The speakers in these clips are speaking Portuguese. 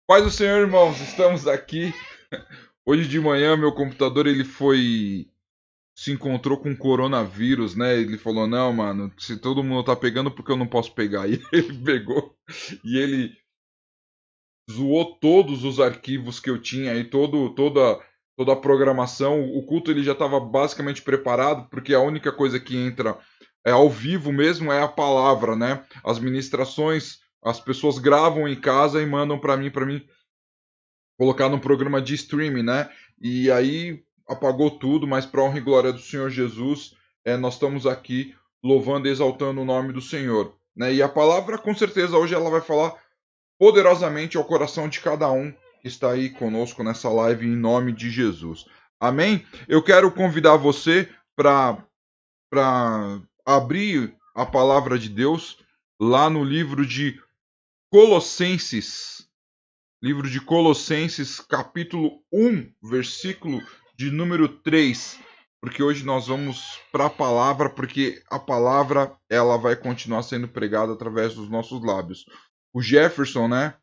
Paz do Senhor, irmãos, estamos aqui. Hoje de manhã, meu computador se encontrou com coronavírus, né? Ele falou: Não, mano, se todo mundo tá pegando, por que eu não posso pegar? E ele pegou e ele zoou todos os arquivos que eu tinha e toda a programação. O culto ele já estava basicamente preparado, porque a única coisa que entra ao vivo mesmo é a palavra, né? As ministrações, as pessoas gravam em casa e mandam para mim colocar num programa de streaming, né? E aí apagou tudo, mas para honra e glória do Senhor Jesus, nós estamos aqui louvando e exaltando o nome do Senhor, né? E a palavra, com certeza, hoje ela vai falar poderosamente ao coração de cada um que está aí conosco nessa live em nome de Jesus. Amém? Eu quero convidar você para abrir a palavra de Deus lá no livro de Colossenses. Livro de Colossenses, capítulo 1, versículo de número 3. Porque hoje nós vamos para a palavra, porque a palavra ela vai continuar sendo pregada através dos nossos lábios. O Jefferson, né,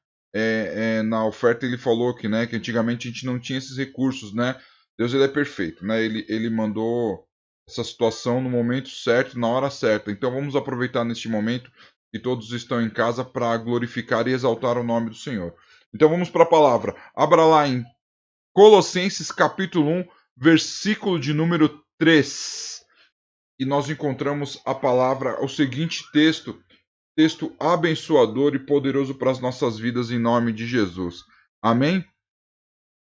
na oferta ele falou que, né, que antigamente a gente não tinha esses recursos, né? Deus ele é perfeito, né? Ele mandou essa situação no momento certo, na hora certa. Então vamos aproveitar neste momento que todos estão em casa para glorificar e exaltar o nome do Senhor. Então vamos para a palavra. Abra lá em Colossenses capítulo 1, versículo de número 3. E nós encontramos a palavra, o seguinte texto abençoador e poderoso para as nossas vidas em nome de Jesus. Amém?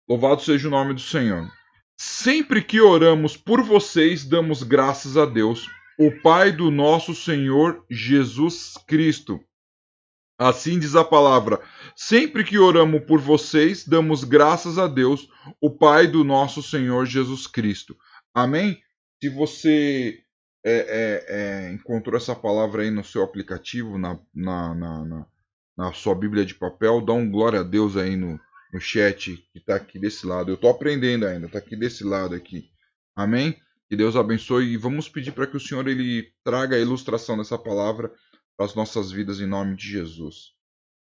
Louvado seja o nome do Senhor. Sempre que oramos por vocês, damos graças a Deus, o Pai do nosso Senhor Jesus Cristo. Assim diz a palavra: sempre que oramos por vocês, damos graças a Deus, o Pai do nosso Senhor Jesus Cristo. Amém? Se você encontrou essa palavra aí no seu aplicativo, na sua Bíblia de papel, dá um glória a Deus aí no chat que está aqui desse lado. Eu estou aprendendo ainda, está aqui desse lado aqui. Amém? Que Deus abençoe e vamos pedir para que o Senhor ele traga a ilustração dessa palavra para as nossas vidas em nome de Jesus.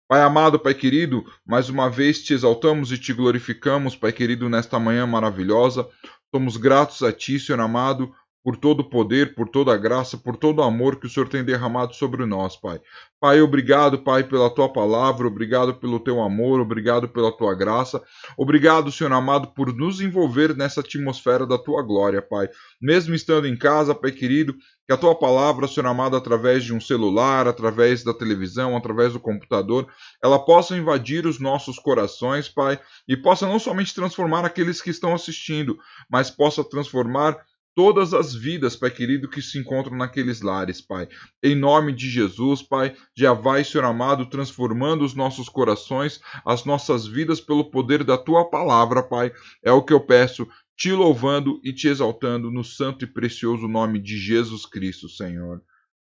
Pai amado, Pai querido, mais uma vez te exaltamos e te glorificamos, Pai querido, nesta manhã maravilhosa. Somos gratos a Ti, Senhor amado, por todo o poder, por toda a graça, por todo o amor que o Senhor tem derramado sobre nós, Pai. Pai, obrigado, Pai, pela Tua palavra, obrigado pelo Teu amor, obrigado pela Tua graça. Obrigado, Senhor amado, por nos envolver nessa atmosfera da Tua glória, Pai. Mesmo estando em casa, Pai querido, que a Tua palavra, Senhor amado, através de um celular, através da televisão, através do computador, ela possa invadir os nossos corações, Pai, e possa não somente transformar aqueles que estão assistindo, mas possa transformar todas as vidas, Pai querido, que se encontram naqueles lares, Pai. Em nome de Jesus, Pai, já vai, Senhor amado, transformando os nossos corações, as nossas vidas pelo poder da Tua palavra, Pai. É o que eu peço, te louvando e te exaltando no santo e precioso nome de Jesus Cristo, Senhor.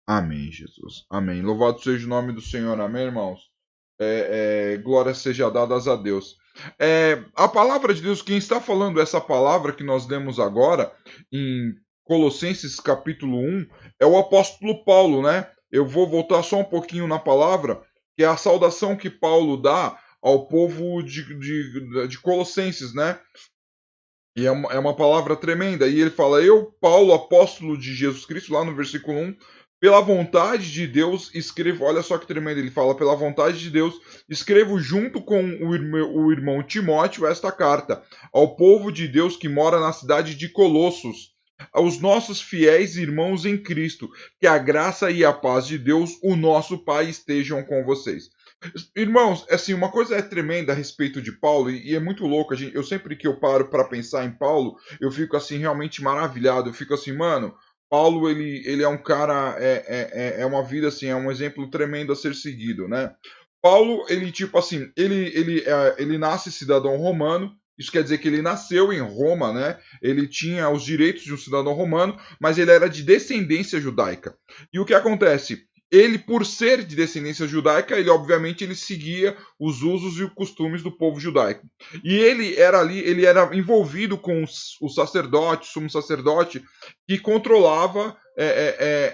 Amém, Jesus. Amém. Louvado seja o nome do Senhor. Amém, irmãos. Glória seja dadas a Deus. A palavra de Deus, quem está falando essa palavra que nós lemos agora, em Colossenses capítulo 1, é o apóstolo Paulo, né? Eu vou voltar só um pouquinho na palavra, que é a saudação que Paulo dá ao povo de Colossenses, né? E é uma palavra tremenda. E ele fala: Eu, Paulo, apóstolo de Jesus Cristo, lá no versículo 1, pela vontade de Deus, escrevo. Olha só que tremendo. Ele fala: Pela vontade de Deus, escrevo junto com o irmão Timóteo esta carta ao povo de Deus que mora na cidade de Colossos, aos nossos fiéis irmãos em Cristo, que a graça e a paz de Deus, o nosso Pai, estejam com vocês. Irmãos, assim, uma coisa é tremenda a respeito de Paulo, e é muito louco. Eu sempre que eu paro para pensar em Paulo, eu fico assim realmente maravilhado. Eu fico assim, mano, Paulo ele é um cara, é uma vida assim, é um exemplo tremendo a ser seguido, né? Paulo, ele tipo assim, ele nasce cidadão romano. Isso quer dizer que ele nasceu em Roma, né? Ele tinha os direitos de um cidadão romano, mas ele era de descendência judaica. E o que acontece? Ele, por ser de descendência judaica, ele obviamente ele seguia os usos e os costumes do povo judaico. E ele era envolvido com o sacerdote, o sumo sacerdote, que controlava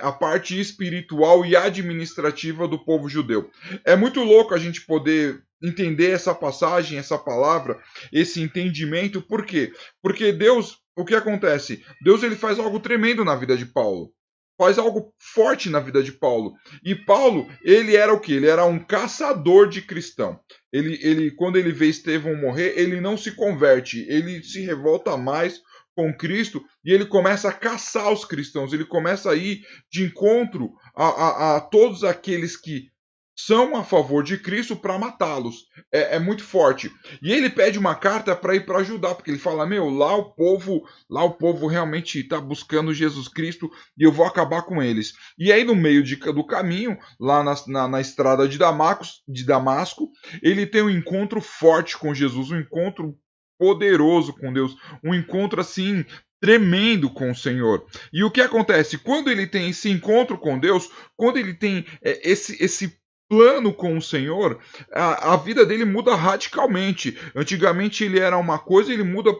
a parte espiritual e administrativa do povo judeu. É muito louco a gente poder entender essa passagem, essa palavra, esse entendimento. Por quê? Porque Deus, o que acontece? Deus ele faz algo tremendo na vida de Paulo. Faz algo forte na vida de Paulo. E Paulo, ele era o quê? Ele era um caçador de cristão. Quando ele vê Estevão morrer, ele não se converte, ele se revolta mais com Cristo e ele começa a caçar os cristãos, ele começa a ir de encontro a todos aqueles que são a favor de Cristo para matá-los. É muito forte. E ele pede uma carta para ir para ajudar, porque ele fala: meu, lá o povo realmente está buscando Jesus Cristo e eu vou acabar com eles. E aí, no meio do caminho, lá na estrada de Damasco, ele tem um encontro forte com Jesus, um encontro poderoso com Deus, um encontro assim tremendo com o Senhor. E o que acontece? Quando ele tem esse encontro com Deus, quando ele tem esse plano com o Senhor, a vida dele muda radicalmente. Antigamente ele era uma coisa, ele muda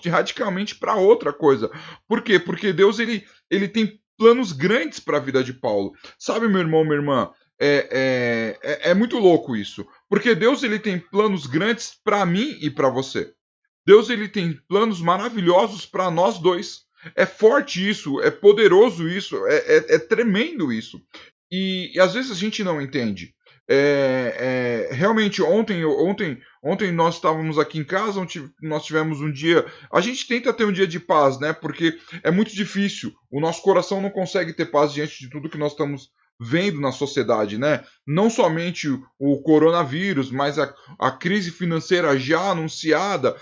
radicalmente para outra coisa. Por quê? Porque Deus ele tem planos grandes para a vida de Paulo. Sabe, meu irmão, minha irmã, é muito louco isso. Porque Deus ele tem planos grandes para mim e para você. Deus ele tem planos maravilhosos para nós dois. É forte isso, é poderoso isso, é tremendo isso. E às vezes a gente não entende. Realmente, ontem nós estávamos aqui em casa, nós tivemos um dia. A gente tenta ter um dia de paz, né? Porque é muito difícil. O nosso coração não consegue ter paz diante de tudo que nós estamos vendo na sociedade, né? Não somente o coronavírus, mas a crise financeira já anunciada.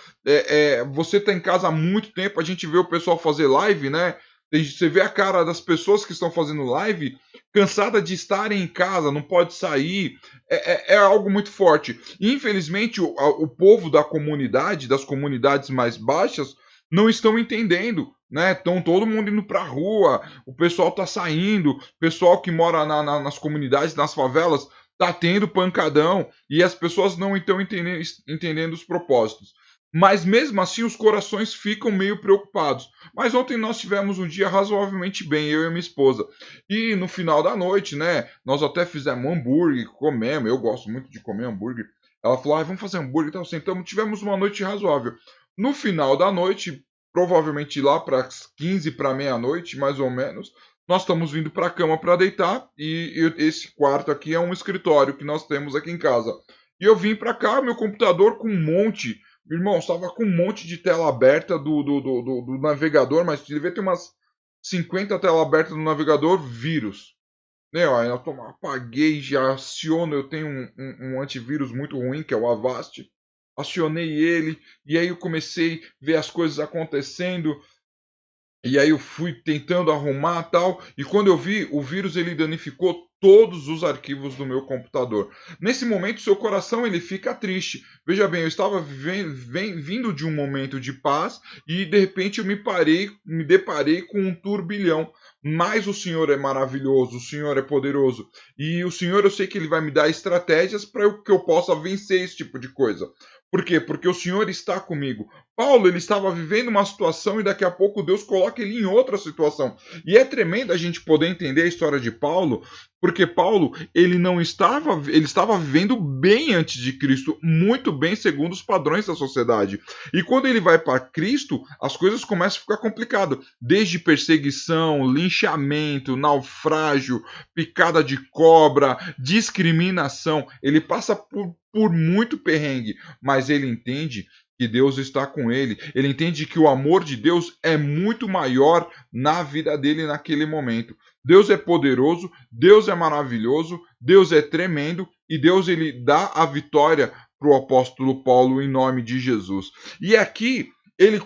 Você está em casa há muito tempo, a gente vê o pessoal fazer live, né? Você vê a cara das pessoas que estão fazendo live cansada de estarem em casa, não pode sair. É algo muito forte. E, infelizmente, o povo da comunidade, das comunidades mais baixas, não estão entendendo, né? Estão todo mundo indo para a rua, o pessoal está saindo, o pessoal que mora nas comunidades, nas favelas, está tendo pancadão e as pessoas não estão entendendo os propósitos. Mas mesmo assim os corações ficam meio preocupados. Mas ontem nós tivemos um dia razoavelmente bem, eu e minha esposa. E no final da noite, né, nós até fizemos hambúrguer, comemos, eu gosto muito de comer hambúrguer. Ela falou: vamos fazer hambúrguer, então sentamos, tivemos uma noite razoável. No final da noite, provavelmente lá para as 15 para meia-noite, mais ou menos, nós estamos vindo para a cama para deitar e esse quarto aqui é um escritório que nós temos aqui em casa. E eu vim para cá, meu computador com um monte. Irmão, estava com um monte de tela aberta do navegador, mas devia ter umas 50 telas abertas no navegador, vírus. Né, ó, eu apaguei, já aciono, eu tenho um antivírus muito ruim, que é o Avast. Acionei ele, e aí eu comecei a ver as coisas acontecendo. E aí eu fui tentando arrumar tal, e quando eu vi, o vírus ele danificou todos os arquivos do meu computador. Nesse momento, seu coração ele fica triste. Veja bem, eu estava vindo de um momento de paz e de repente eu me deparei com um turbilhão. Mas o Senhor é maravilhoso, o Senhor é poderoso. E o Senhor, eu sei que ele vai me dar estratégias para que eu possa vencer esse tipo de coisa. Por quê? Porque o Senhor está comigo. Paulo, ele estava vivendo uma situação e daqui a pouco Deus coloca ele em outra situação. E é tremendo a gente poder entender a história de Paulo, porque Paulo, ele estava vivendo bem antes de Cristo, muito bem segundo os padrões da sociedade. E quando ele vai para Cristo, as coisas começam a ficar complicadas, desde perseguição, linchamento, naufrágio, picada de cobra, discriminação. Ele passa por muito perrengue, mas ele entende que Deus está com ele. Ele entende que o amor de Deus é muito maior na vida dele naquele momento. Deus é poderoso, Deus é maravilhoso, Deus é tremendo e Deus ele dá a vitória para o apóstolo Paulo em nome de Jesus. E aqui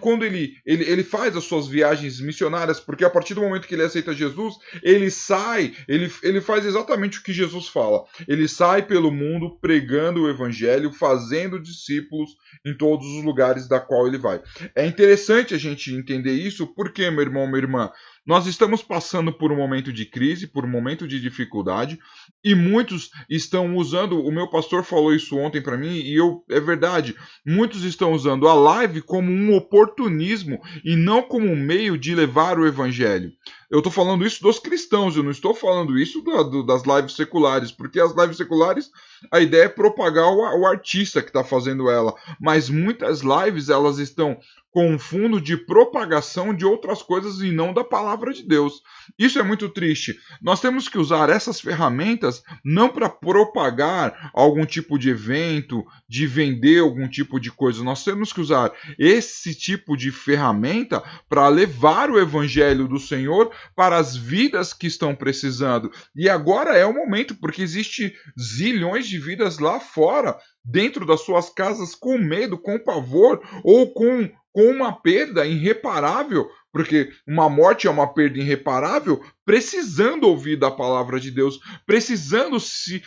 quando ele faz as suas viagens missionárias, porque a partir do momento que ele aceita Jesus, ele sai, ele faz exatamente o que Jesus fala. Ele sai pelo mundo pregando o evangelho, fazendo discípulos em todos os lugares da qual ele vai. É interessante a gente entender isso, porque, meu irmão, minha irmã, nós estamos passando por um momento de crise, por um momento de dificuldade, e muitos estão usando, o meu pastor falou isso ontem para mim, e é verdade, muitos estão usando a live como um oportunismo e não como um meio de levar o evangelho. Eu estou falando isso dos cristãos, eu não estou falando isso das lives seculares, porque as lives seculares, a ideia é propagar o artista que está fazendo ela, mas muitas lives elas estão com um fundo de propagação de outras coisas e não da palavra de Deus. Isso é muito triste. Nós temos que usar essas ferramentas não para propagar algum tipo de evento, de vender algum tipo de coisa. Nós temos que usar esse tipo de ferramenta para levar o evangelho do Senhor para as vidas que estão precisando. E agora é o momento, porque existe zilhões de vidas lá fora, dentro das suas casas, com medo, com pavor ou com uma perda irreparável, porque uma morte é uma perda irreparável, precisando ouvir da palavra de Deus, precisando se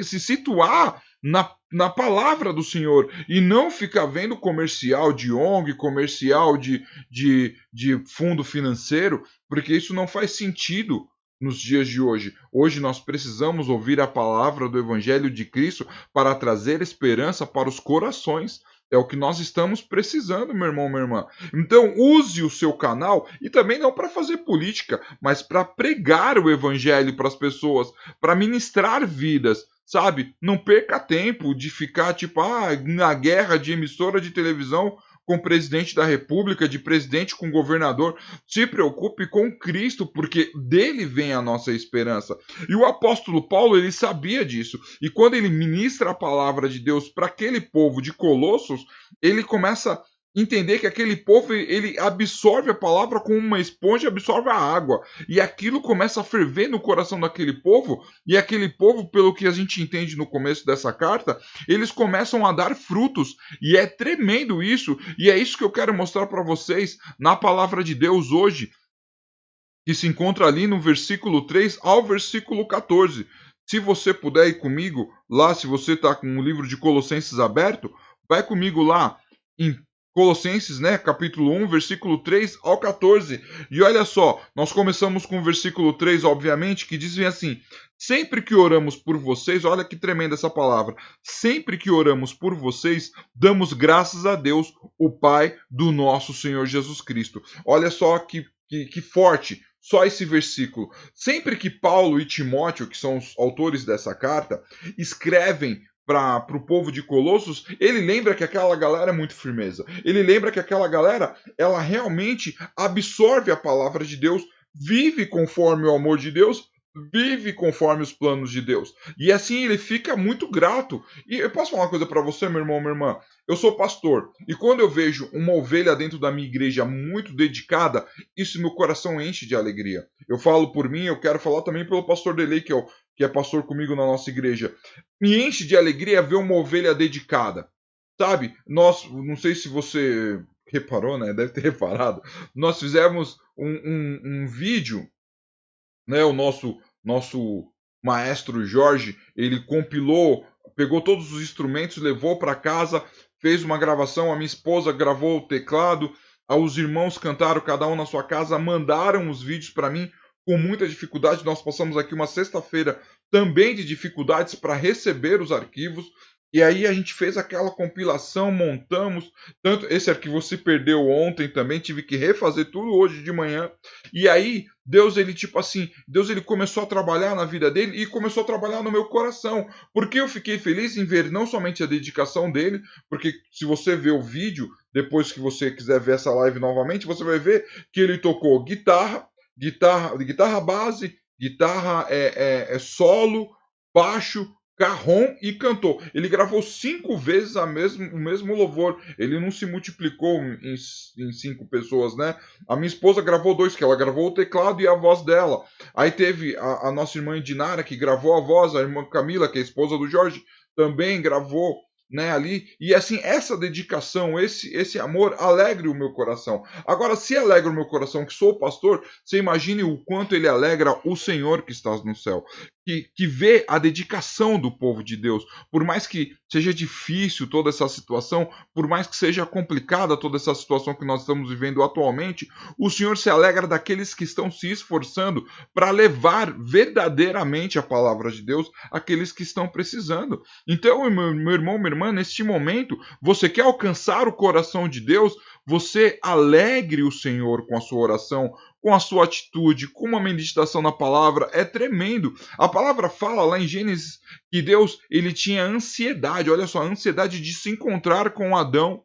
situar na palavra do Senhor e não ficar vendo comercial de ONG, comercial de fundo financeiro, porque isso não faz sentido nos dias de hoje. Hoje nós precisamos ouvir a palavra do Evangelho de Cristo para trazer esperança para os corações. É o que nós estamos precisando, meu irmão, minha irmã. Então, use o seu canal, e também não para fazer política, mas para pregar o evangelho para as pessoas, para ministrar vidas, sabe? Não perca tempo de ficar, tipo, na guerra de emissora de televisão com o presidente da república, de presidente com governador. Se preocupe com Cristo, porque dele vem a nossa esperança. E o apóstolo Paulo, ele sabia disso. E quando ele ministra a palavra de Deus para aquele povo de Colossos, ele começa a entender que aquele povo, ele absorve a palavra como uma esponja absorve a água. E aquilo começa a ferver no coração daquele povo, e aquele povo, pelo que a gente entende no começo dessa carta, eles começam a dar frutos. E é tremendo isso, e é isso que eu quero mostrar para vocês na palavra de Deus hoje, que se encontra ali no versículo 3 ao versículo 14. Se você puder ir comigo lá, se você está com o livro de Colossenses aberto, vai comigo lá em Colossenses, né, capítulo 1, versículo 3 ao 14. E olha só, nós começamos com o versículo 3, obviamente, que diz assim: sempre que oramos por vocês, olha que tremenda essa palavra, sempre que oramos por vocês, damos graças a Deus, o Pai do nosso Senhor Jesus Cristo. Olha só que forte, só esse versículo. Sempre que Paulo e Timóteo, que são os autores dessa carta, escrevem para o povo de Colossos, ele lembra que aquela galera é muito firmeza. Ele lembra que aquela galera, ela realmente absorve a palavra de Deus, vive conforme o amor de Deus, vive conforme os planos de Deus. E assim ele fica muito grato. E eu posso falar uma coisa para você, meu irmão, minha irmã? Eu sou pastor, e quando eu vejo uma ovelha dentro da minha igreja muito dedicada, isso meu coração enche de alegria. Eu falo por mim, eu quero falar também pelo pastor Delei, que é pastor comigo na nossa igreja. Me enche de alegria ver uma ovelha dedicada. Sabe? Nós, não sei se você reparou, né? Deve ter reparado. Nós fizemos um vídeo, né? O nosso maestro Jorge, ele compilou, pegou todos os instrumentos, levou para casa, fez uma gravação, a minha esposa gravou o teclado, os irmãos cantaram cada um na sua casa, mandaram os vídeos para mim com muita dificuldade. Nós passamos aqui uma sexta-feira também de dificuldades para receber os arquivos. E aí a gente fez aquela compilação, montamos, tanto esse arquivo se perdeu ontem também, tive que refazer tudo hoje de manhã. E aí Deus, ele tipo assim, Deus ele começou a trabalhar na vida dele e começou a trabalhar no meu coração, porque eu fiquei feliz em ver não somente a dedicação dele, porque se você ver o vídeo, depois que você quiser ver essa live novamente, você vai ver que ele tocou guitarra base, guitarra solo, baixo, carrom e cantou. Ele gravou 5 vezes o mesmo louvor. Ele não se multiplicou em 5 pessoas, né? A minha esposa gravou 2, que ela gravou o teclado e a voz dela. Aí teve a nossa irmã Dinara, que gravou a voz, a irmã Camila, que é a esposa do Jorge, também gravou, né, ali. E assim, essa dedicação, esse amor alegra o meu coração. Agora, se alegra o meu coração, que sou pastor, você imagine o quanto ele alegra o Senhor que está no céu, que vê a dedicação do povo de Deus. Por mais que seja difícil toda essa situação, por mais que seja complicada toda essa situação que nós estamos vivendo atualmente, o Senhor se alegra daqueles que estão se esforçando para levar verdadeiramente a palavra de Deus àqueles que estão precisando. Então, meu irmão, minha irmã, neste momento, você quer alcançar o coração de Deus, você alegre o Senhor com a sua oração, com a sua atitude, com uma meditação na palavra, é tremendo. A palavra fala lá em Gênesis que Deus, ele tinha ansiedade, olha só, a ansiedade de se encontrar com Adão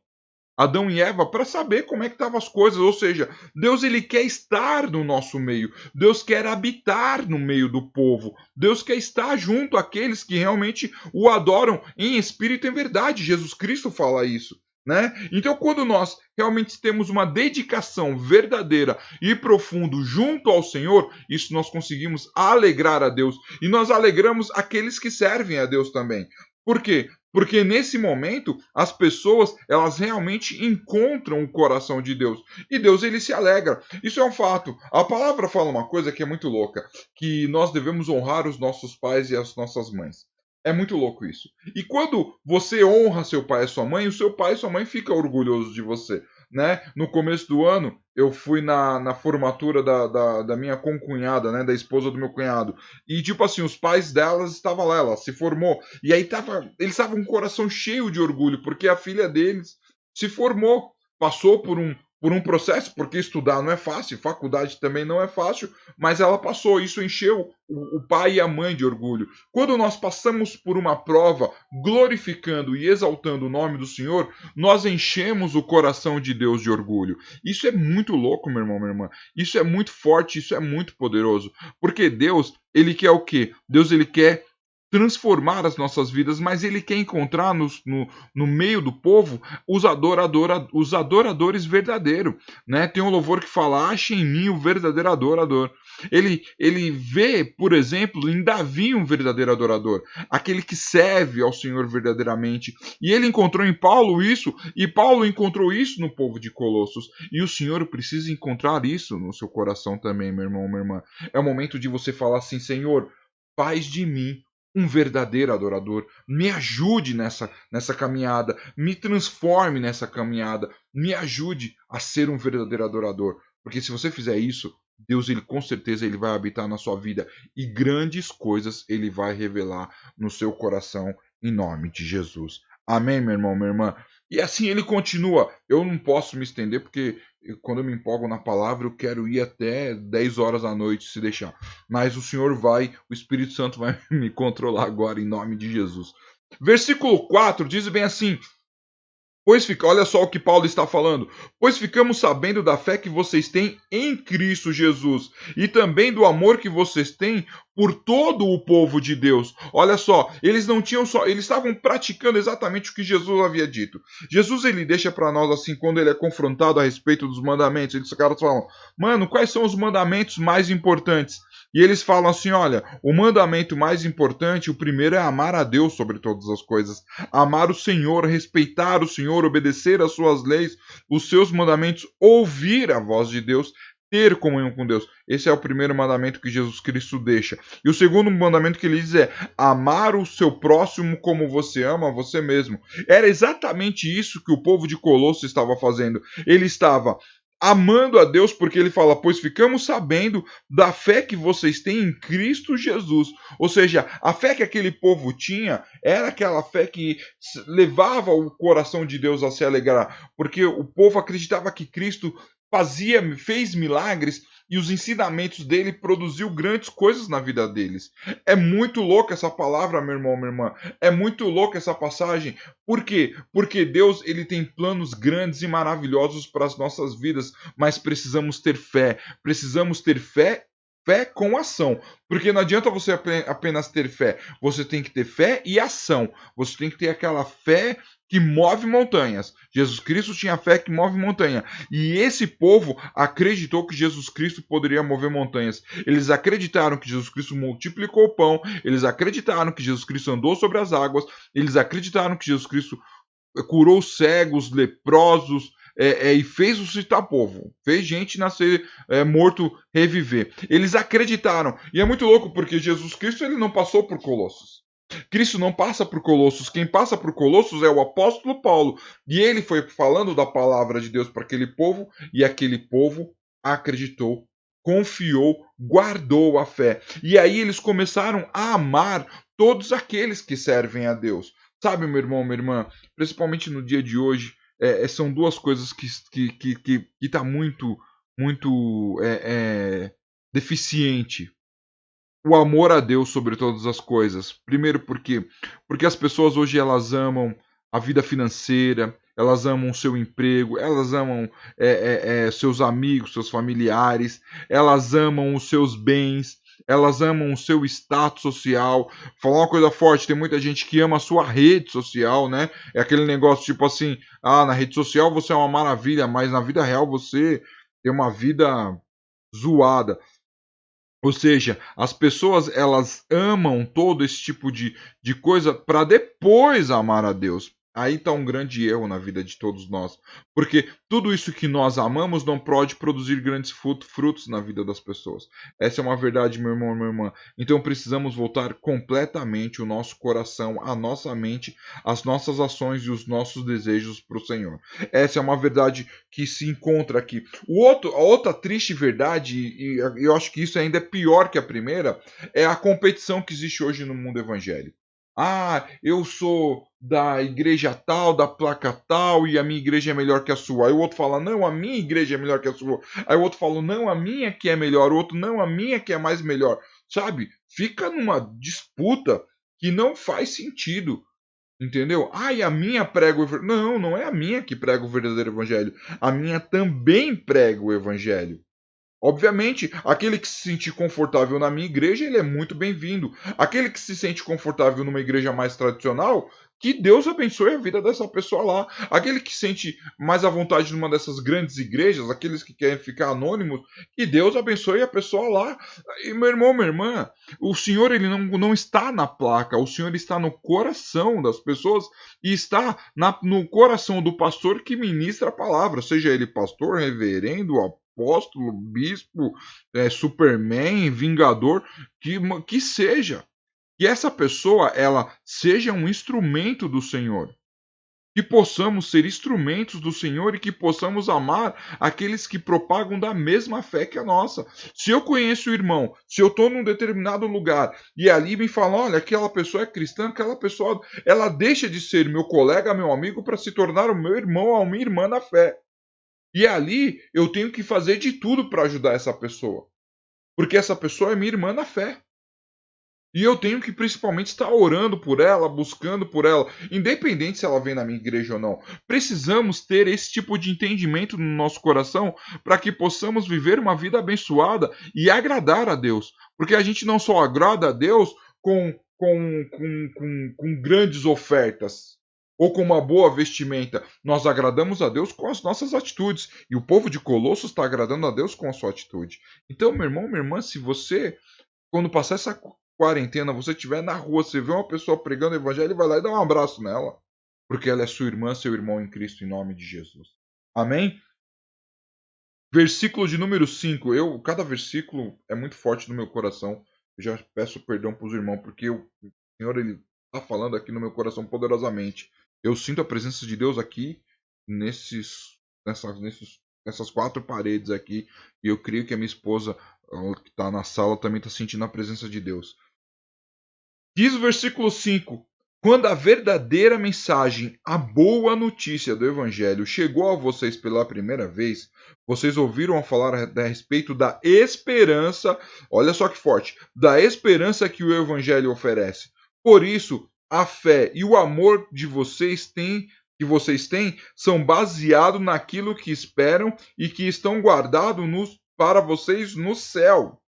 e Eva, para saber como é que estavam as coisas. Ou seja, Deus, ele quer estar no nosso meio. Deus quer habitar no meio do povo. Deus quer estar junto àqueles que realmente o adoram em espírito e em verdade. Jesus Cristo fala isso, né? Então, quando nós realmente temos uma dedicação verdadeira e profunda junto ao Senhor, isso nós conseguimos alegrar a Deus. E nós alegramos aqueles que servem a Deus também. Por quê? Porque nesse momento as pessoas, elas realmente encontram o coração de Deus. E Deus, ele se alegra. Isso é um fato. A palavra fala uma coisa que é muito louca, que nós devemos honrar os nossos pais e as nossas mães. É muito louco isso. E quando você honra seu pai e sua mãe, o seu pai e sua mãe ficam orgulhosos de você, né? No começo do ano, eu fui na formatura da minha concunhada, né? Da esposa do meu cunhado. E, tipo assim, os pais delas estavam lá, ela se formou. E aí eles estavam com o coração cheio de orgulho, porque a filha deles se formou, passou por um processo, porque estudar não é fácil, faculdade também não é fácil, mas ela passou, isso encheu o pai e a mãe de orgulho. Quando nós passamos por uma prova, glorificando e exaltando o nome do Senhor, nós enchemos o coração de Deus de orgulho. Isso é muito louco, meu irmão, minha irmã. Isso é muito forte, isso é muito poderoso. Porque Deus, ele quer o quê? Deus, ele quer transformar as nossas vidas, mas ele quer encontrar no meio do povo os adoradores verdadeiros, né? Tem um louvor que fala: ache em mim o verdadeiro adorador. Ele vê, por exemplo, em Davi um verdadeiro adorador, aquele que serve ao Senhor verdadeiramente. E ele encontrou em Paulo isso, e Paulo encontrou isso no povo de Colossos. E o Senhor precisa encontrar isso no seu coração também, meu irmão, minha irmã. É o momento de você falar assim: Senhor, faz de mim um verdadeiro adorador. Me ajude nessa caminhada. Me transforme nessa caminhada. Me ajude a ser um verdadeiro adorador. Porque se você fizer isso, Deus, ele com certeza, ele vai habitar na sua vida. E grandes coisas ele vai revelar no seu coração, em nome de Jesus. Amém, meu irmão, minha irmã? E assim ele continua. Eu não posso me estender, porque quando eu me empolgo na palavra, eu quero ir até 10 horas da noite, se deixar. Mas o Senhor vai, o Espírito Santo vai me controlar agora, em nome de Jesus. Versículo 4 diz bem assim: olha só o que Paulo está falando. Pois ficamos sabendo da fé que vocês têm em Cristo Jesus e também do amor que vocês têm por todo o povo de Deus. Olha só, eles não tinham só, eles estavam praticando exatamente o que Jesus havia dito. Jesus, ele deixa para nós assim, quando ele é confrontado a respeito dos mandamentos, eles caras falam: "Mano, quais são os mandamentos mais importantes?" E eles falam assim: olha, o mandamento mais importante, o primeiro é amar a Deus sobre todas as coisas, amar o Senhor, respeitar o Senhor, obedecer às suas leis, os seus mandamentos, ouvir a voz de Deus, ter comunhão com Deus. Esse é o primeiro mandamento que Jesus Cristo deixa. E o segundo mandamento que ele diz é amar o seu próximo como você ama você mesmo. Era exatamente isso que o povo de Colosso estava fazendo. Ele estava amando a Deus, porque ele fala: pois ficamos sabendo da fé que vocês têm em Cristo Jesus. Ou seja, a fé que aquele povo tinha era aquela fé que levava o coração de Deus a se alegrar, porque o povo acreditava que Cristo fez milagres e os ensinamentos dele produziu grandes coisas na vida deles. É muito louca essa palavra, meu irmão, minha irmã. É muito louca essa passagem. Por quê? Porque Deus, ele tem planos grandes e maravilhosos para as nossas vidas, mas precisamos ter fé. Precisamos ter fé com ação. Porque não adianta você apenas ter fé. Você tem que ter fé e ação. Você tem que ter aquela fé que move montanhas. Jesus Cristo tinha fé que move montanha. E esse povo acreditou que Jesus Cristo poderia mover montanhas. Eles acreditaram que Jesus Cristo multiplicou o pão. Eles acreditaram que Jesus Cristo andou sobre as águas. Eles acreditaram que Jesus Cristo curou cegos, leprosos, e fez ressuscitar povo. Fez gente nascer morto, reviver. Eles acreditaram. E é muito louco, porque Jesus Cristo, ele não passou por Colossos. Cristo não passa por Colossos. Quem passa por Colossos é o apóstolo Paulo. E ele foi falando da palavra de Deus para aquele povo, e aquele povo acreditou, confiou, guardou a fé. E aí eles começaram a amar todos aqueles que servem a Deus. Sabe, meu irmão, minha irmã, principalmente no dia de hoje, são duas coisas que tá muito deficiente. O amor a Deus sobre todas as coisas. Primeiro porque as pessoas hoje elas amam a vida financeira, elas amam o seu emprego, elas amam seus amigos, seus familiares, elas amam os seus bens, elas amam o seu status social. Falar uma coisa forte, tem muita gente que ama a sua rede social, né? É aquele negócio tipo assim, na rede social você é uma maravilha, mas na vida real você tem uma vida zoada. Ou seja, as pessoas elas amam todo esse tipo de coisa para depois amar a Deus. Aí está um grande erro na vida de todos nós. Porque tudo isso que nós amamos não pode produzir grandes frutos na vida das pessoas. Essa é uma verdade, meu irmão, minha irmã. Então precisamos voltar completamente o nosso coração, a nossa mente, as nossas ações e os nossos desejos para o Senhor. Essa é uma verdade que se encontra aqui. A outra triste verdade, e eu acho que isso ainda é pior que a primeira, é a competição que existe hoje no mundo evangélico. Eu sou da igreja tal, da placa tal, e a minha igreja é melhor que a sua. Aí o outro fala, não, a minha igreja é melhor que a sua. Aí o outro fala, não, a minha que é melhor. O outro, não, a minha que é mais melhor. Sabe? Fica numa disputa que não faz sentido. Entendeu? E a minha prega o evangelho. Não, não é a minha que prega o verdadeiro evangelho. A minha também prega o evangelho. Obviamente, aquele que se sentir confortável na minha igreja, ele é muito bem-vindo. Aquele que se sente confortável numa igreja mais tradicional, que Deus abençoe a vida dessa pessoa lá. Aquele que sente mais à vontade numa dessas grandes igrejas, aqueles que querem ficar anônimos, que Deus abençoe a pessoa lá. E meu irmão, minha irmã, o Senhor ele não está na placa, o Senhor está no coração das pessoas e está no coração do pastor que ministra a palavra, seja ele pastor, reverendo, apóstolo, bispo, Superman, Vingador, que seja. Que essa pessoa ela seja um instrumento do Senhor. Que possamos ser instrumentos do Senhor e que possamos amar aqueles que propagam da mesma fé que a nossa. Se eu conheço o irmão, se eu estou num determinado lugar e ali me falam, olha, aquela pessoa é cristã, aquela pessoa ela deixa de ser meu colega, meu amigo, para se tornar o meu irmão ou a minha irmã na fé. E ali eu tenho que fazer de tudo para ajudar essa pessoa. Porque essa pessoa é minha irmã na fé. E eu tenho que principalmente estar orando por ela, buscando por ela, independente se ela vem na minha igreja ou não. Precisamos ter esse tipo de entendimento no nosso coração para que possamos viver uma vida abençoada e agradar a Deus. Porque a gente não só agrada a Deus com grandes ofertas ou com uma boa vestimenta. Nós agradamos a Deus com as nossas atitudes. E o povo de Colossos está agradando a Deus com a sua atitude. Então, meu irmão, minha irmã, se você, quando passar essa quarentena, você estiver na rua, você vê uma pessoa pregando o evangelho, vai lá e dá um abraço nela. Porque ela é sua irmã, seu irmão em Cristo, em nome de Jesus. Amém? Versículo de número 5. Cada versículo é muito forte no meu coração. Eu já peço perdão para os irmãos, porque o Senhor ele está falando aqui no meu coração poderosamente. Eu sinto a presença de Deus aqui nessas quatro paredes aqui. E eu creio que a minha esposa, que está na sala, também está sentindo a presença de Deus. Diz o versículo 5: quando a verdadeira mensagem, a boa notícia do Evangelho chegou a vocês pela primeira vez, vocês ouviram falar a respeito da esperança, olha só que forte, da esperança que o Evangelho oferece. Por isso, a fé e o amor que vocês têm são baseados naquilo que esperam e que estão guardados para vocês no céu.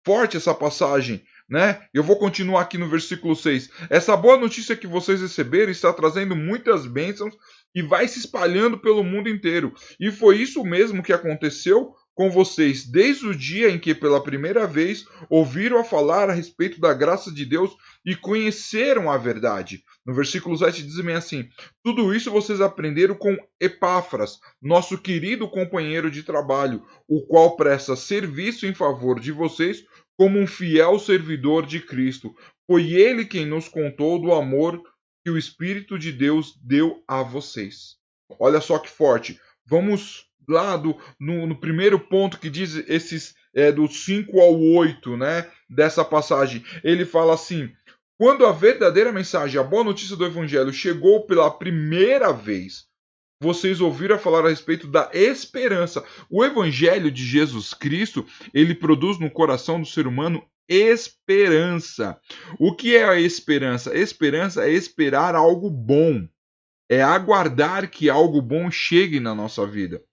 Forte essa passagem, né? Eu vou continuar aqui no versículo 6. Essa boa notícia que vocês receberam está trazendo muitas bênçãos e vai se espalhando pelo mundo inteiro. E foi isso mesmo que aconteceu com vocês desde o dia em que pela primeira vez ouviram a falar a respeito da graça de Deus e conheceram a verdade. No versículo 7 diz bem assim: tudo isso vocês aprenderam com Epáfras, nosso querido companheiro de trabalho, o qual presta serviço em favor de vocês como um fiel servidor de Cristo. Foi ele quem nos contou do amor que o Espírito de Deus deu a vocês. Olha só que forte. Vamos lá no primeiro ponto que diz esses do 5 ao 8, né, dessa passagem. Ele fala assim: quando a verdadeira mensagem, a boa notícia do Evangelho chegou pela primeira vez, vocês ouviram falar a respeito da esperança. O evangelho de Jesus Cristo, ele produz no coração do ser humano esperança. O que é a esperança? Esperança é esperar algo bom. É aguardar que algo bom chegue na nossa vida.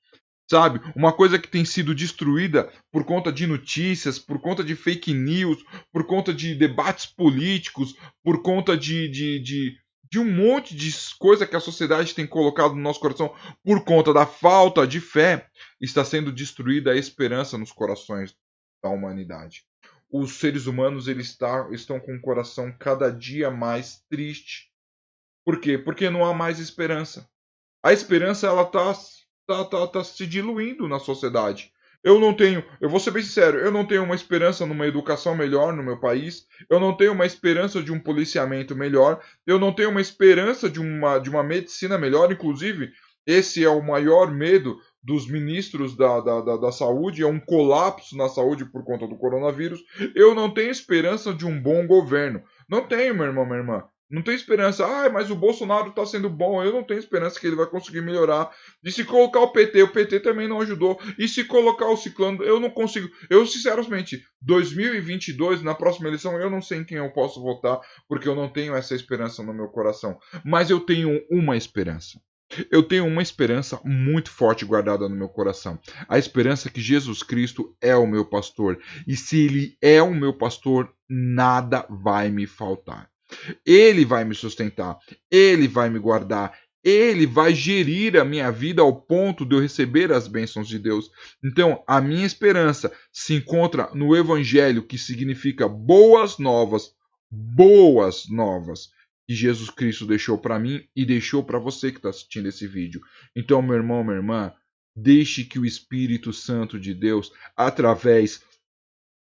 Sabe? Uma coisa que tem sido destruída por conta de notícias, por conta de fake news, por conta de debates políticos, por conta de um monte de coisa que a sociedade tem colocado no nosso coração, por conta da falta de fé, está sendo destruída a esperança nos corações da humanidade. Os seres humanos estão com o coração cada dia mais triste. Por quê? Porque não há mais esperança. A esperança ela tá se diluindo na sociedade. Eu vou ser bem sincero, eu não tenho uma esperança numa educação melhor no meu país, eu não tenho uma esperança de um policiamento melhor, eu não tenho uma esperança de uma medicina melhor, inclusive, esse é o maior medo dos ministros da saúde, é um colapso na saúde por conta do coronavírus. Eu não tenho esperança de um bom governo. Não tenho, meu irmão, minha irmã. Não tenho esperança. Ah, mas o Bolsonaro está sendo bom. Eu não tenho esperança que ele vai conseguir melhorar. E se colocar o PT também não ajudou. E se colocar o Ciclano, eu não consigo. Eu, sinceramente, 2022, na próxima eleição, eu não sei em quem eu posso votar, porque eu não tenho essa esperança no meu coração. Mas eu tenho uma esperança. Eu tenho uma esperança muito forte guardada no meu coração. A esperança que Jesus Cristo é o meu pastor. E se ele é o meu pastor, nada vai me faltar. Ele vai me sustentar, ele vai me guardar, ele vai gerir a minha vida ao ponto de eu receber as bênçãos de Deus. Então, a minha esperança se encontra no Evangelho, que significa boas novas que Jesus Cristo deixou para mim e deixou para você que está assistindo esse vídeo. Então, meu irmão, minha irmã, deixe que o Espírito Santo de Deus, através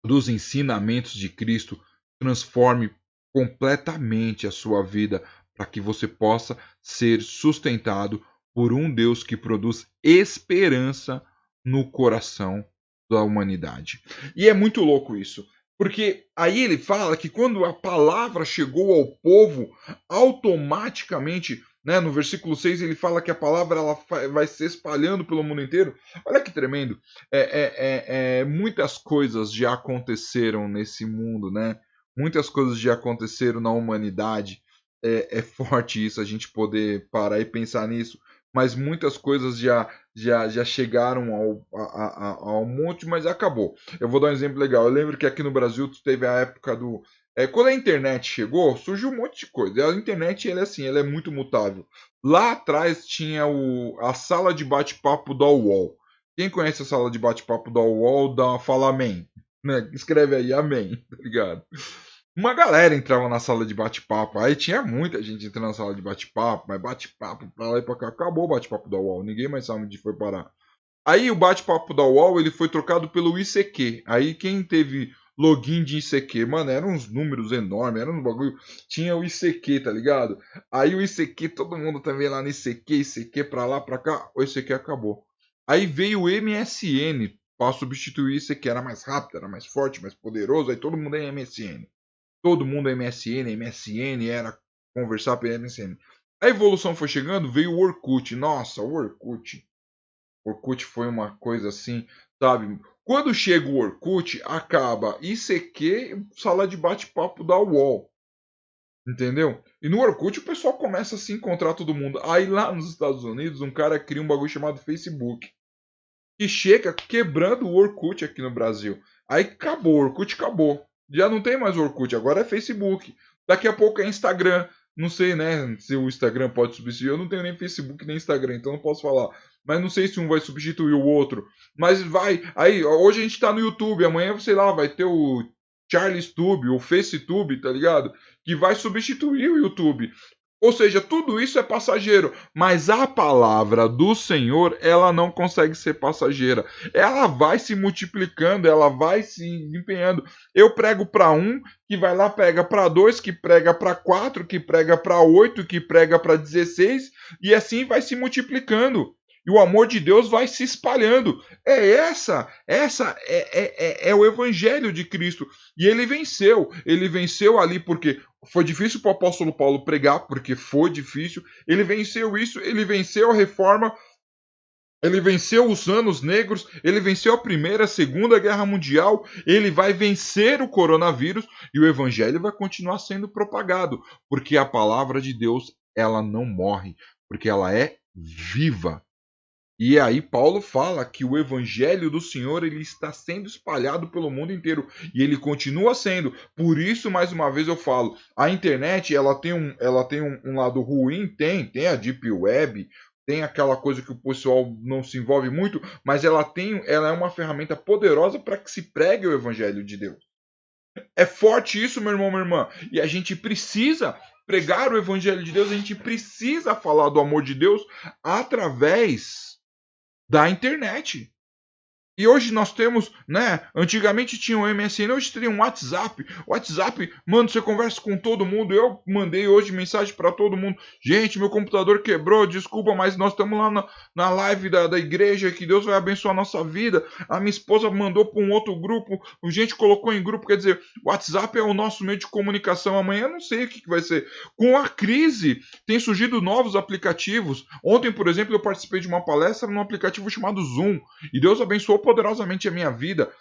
dos ensinamentos de Cristo, transforme completamente a sua vida para que você possa ser sustentado por um Deus que produz esperança no coração da humanidade. E é muito louco isso, porque aí ele fala que quando a palavra chegou ao povo, automaticamente, né, no versículo 6 ele fala que a palavra ela vai se espalhando pelo mundo inteiro. Olha que tremendo. Muitas coisas já aconteceram nesse mundo, né? Muitas coisas já aconteceram na humanidade. É forte isso, a gente poder parar e pensar nisso. Mas muitas coisas já chegaram ao monte, mas acabou. Eu vou dar um exemplo legal. Eu lembro que aqui no Brasil teve a época do... quando a internet chegou, surgiu um monte de coisa. A internet ela é muito mutável. Lá atrás tinha a sala de bate-papo da UOL. Quem conhece a sala de bate-papo da UOL, fala amém. Né? Escreve aí amém, tá ligado? Uma galera entrava na sala de bate-papo. Aí tinha muita gente entrando na sala de bate-papo, mas bate-papo pra lá e pra cá. Acabou o bate-papo da UOL. Ninguém mais sabe onde foi parar. Aí o bate-papo da UOL ele foi trocado pelo ICQ. Aí quem teve login de ICQ, mano, eram uns números enormes, era um bagulho. Tinha o ICQ, tá ligado? Aí o ICQ, todo mundo também lá no ICQ pra lá, pra cá. O ICQ acabou. Aí veio o MSN para substituir o ICQ. Era mais rápido, era mais forte, mais poderoso. Aí todo mundo é MSN. Todo mundo é MSN era conversar pelo MSN. A evolução foi chegando, veio o Orkut. Nossa, o Orkut. O Orkut foi uma coisa assim, sabe? Quando chega o Orkut, acaba ICQ, sala de bate-papo da UOL. Entendeu? E no Orkut o pessoal começa a se encontrar todo mundo. Aí lá nos Estados Unidos, um cara cria um bagulho chamado Facebook. Que chega quebrando o Orkut aqui no Brasil. Aí acabou, o Orkut acabou. Já não tem mais Orkut, agora é Facebook. Daqui a pouco é Instagram. Não sei, né, se o Instagram pode substituir. Eu não tenho nem Facebook nem Instagram, então não posso falar. Mas não sei se um vai substituir o outro. Mas vai. Aí, hoje a gente tá no YouTube. Amanhã, sei lá, vai ter o CharlesTube, o FaceTube, tá ligado? Que vai substituir o YouTube. Ou seja, tudo isso é passageiro, mas a palavra do Senhor, ela não consegue ser passageira. Ela vai se multiplicando, ela vai se empenhando. Eu prego para um, que vai lá, prega para dois, que prega para quatro, que prega para 8, que prega para 16, e assim vai se multiplicando. E o amor de Deus vai se espalhando. É o evangelho de Cristo. E ele venceu ali porque foi difícil para o apóstolo Paulo pregar, porque foi difícil. Ele venceu isso, ele venceu a reforma, ele venceu os anos negros, ele venceu a Primeira, a Segunda Guerra Mundial, ele vai vencer o coronavírus e o evangelho vai continuar sendo propagado, porque a palavra de Deus, ela não morre, porque ela é viva. E aí Paulo fala que o evangelho do Senhor ele está sendo espalhado pelo mundo inteiro e ele continua sendo. Por isso, mais uma vez eu falo, a internet ela tem um lado ruim, tem a deep web, tem aquela coisa que o pessoal não se envolve muito, mas ela é uma ferramenta poderosa para que se pregue o evangelho de Deus. É forte isso, meu irmão, minha irmã. E a gente precisa pregar o evangelho de Deus, a gente precisa falar do amor de Deus através da internet. E hoje nós temos, né? Antigamente tinha o MSN, hoje tem um WhatsApp. WhatsApp, mano, você conversa com todo mundo. Eu mandei hoje mensagem para todo mundo. Gente, meu computador quebrou, desculpa, mas nós estamos lá na live da igreja, que Deus vai abençoar a nossa vida. A minha esposa mandou para um outro grupo, a gente colocou em grupo, quer dizer, o WhatsApp é o nosso meio de comunicação. Amanhã eu não sei o que vai ser. Com a crise, tem surgido novos aplicativos. Ontem, por exemplo, eu participei de uma palestra num aplicativo chamado Zoom. E Deus abençoou poderosamente a minha vida.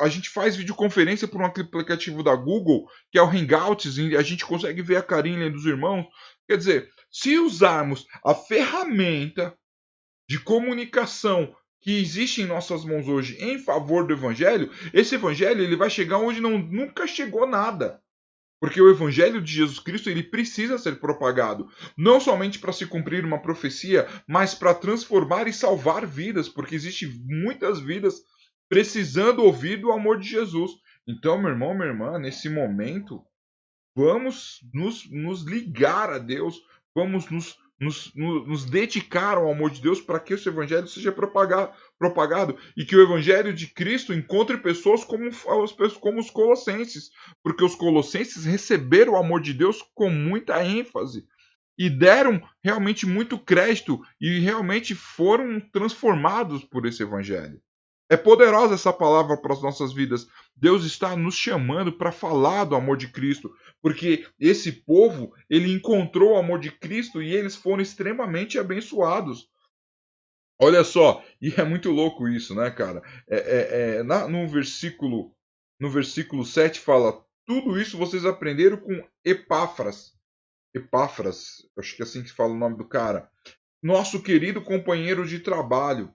A gente faz videoconferência por um aplicativo da Google, que é o Hangouts, e a gente consegue ver a carinha dos irmãos. Quer dizer, se usarmos a ferramenta de comunicação que existe em nossas mãos hoje em favor do evangelho, esse evangelho ele vai chegar onde nunca chegou nada. Porque o evangelho de Jesus Cristo ele precisa ser propagado, não somente para se cumprir uma profecia, mas para transformar e salvar vidas, porque existem muitas vidas precisando ouvir do amor de Jesus. Então, meu irmão, minha irmã, nesse momento, vamos nos ligar a Deus, vamos nos dedicar ao amor de Deus para que esse evangelho seja propagado e que o evangelho de Cristo encontre pessoas como os colossenses, porque os colossenses receberam o amor de Deus com muita ênfase e deram realmente muito crédito e realmente foram transformados por esse evangelho. É poderosa essa palavra para as nossas vidas. Deus está nos chamando para falar do amor de Cristo, porque esse povo, ele encontrou o amor de Cristo e eles foram extremamente abençoados. Olha só, e é muito louco isso, né, cara? No versículo 7 fala: tudo isso vocês aprenderam com Epáfras. Epáfras, acho que é assim que se fala o nome do cara. Nosso querido companheiro de trabalho.